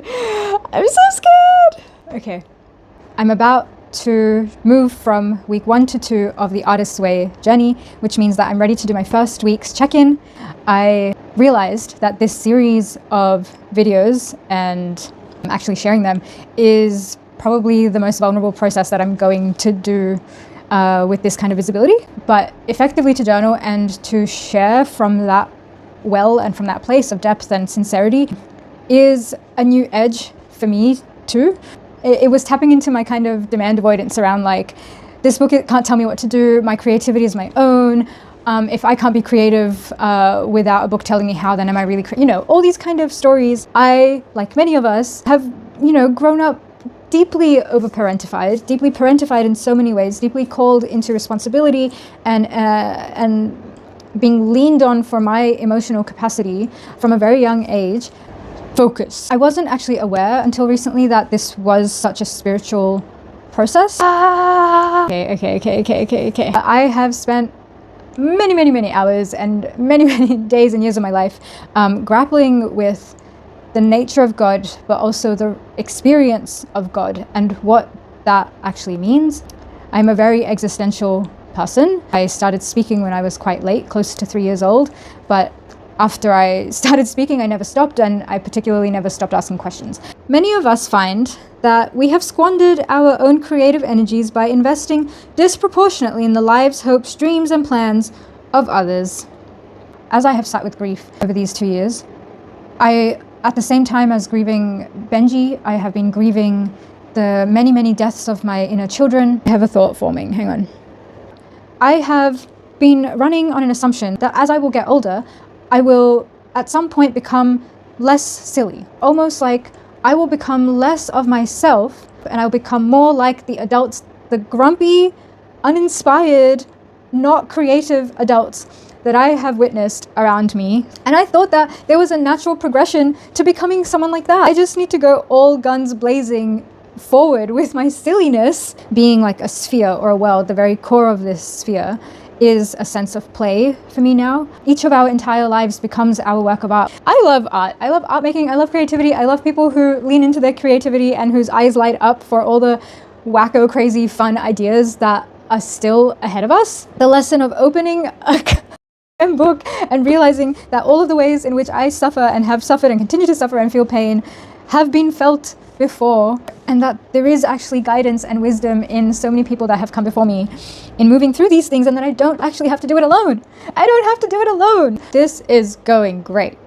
scared. I'm so scared. Okay. I'm about to move from week 1 to 2 of the Artist's Way journey, which means that I'm ready to do my first week's check-in. I realized that this series of videos and actually sharing them is probably the most vulnerable process that I'm going to do with this kind of visibility. But effectively to journal and to share from that well and from that place of depth and sincerity is a new edge for me too. It was tapping into my kind of demand avoidance around like, this book can't tell me what to do, my creativity is my own. If I can't be creative without a book telling me how, then am I really, all these kind of stories. I, like many of us, have, grown up deeply over-parentified, deeply parentified in so many ways, deeply called into responsibility and being leaned on for my emotional capacity from a very young age. Focus. I wasn't actually aware until recently that this was such a spiritual process. Okay. I have spent many hours and many days and years of my life grappling with the nature of God, but also the experience of God and what that actually means. I'm a very existential person. I started speaking when I was quite late, close to 3 years old, but after I started speaking, I never stopped, and I particularly never stopped asking questions. Many of us find that we have squandered our own creative energies by investing disproportionately in the lives, hopes, dreams, and plans of others. As I have sat with grief over these 2 years, at the same time as grieving Benji, I have been grieving the many deaths of my inner children. I have a thought forming, hang on. I have been running on an assumption that as I will get older, I will at some point become less silly. Almost like I will become less of myself and I'll become more like the adults, the grumpy, uninspired, not creative adults that I have witnessed around me. And I thought that there was a natural progression to becoming someone like that. I just need to go all guns blazing forward with my silliness. Being like a sphere or a world, the very core of this sphere is a sense of play for me now. Each of our entire lives becomes our work of art. I love art. I love art making. I love creativity. I love people who lean into their creativity and whose eyes light up for all the wacko, crazy, fun ideas that are still ahead of us. The lesson of opening a book and realizing that all of the ways in which I suffer and have suffered and continue to suffer and feel pain have been felt before, and that there is actually guidance and wisdom in so many people that have come before me in moving through these things, and that I don't actually have to do it alone. I don't have to do it alone. This is going great.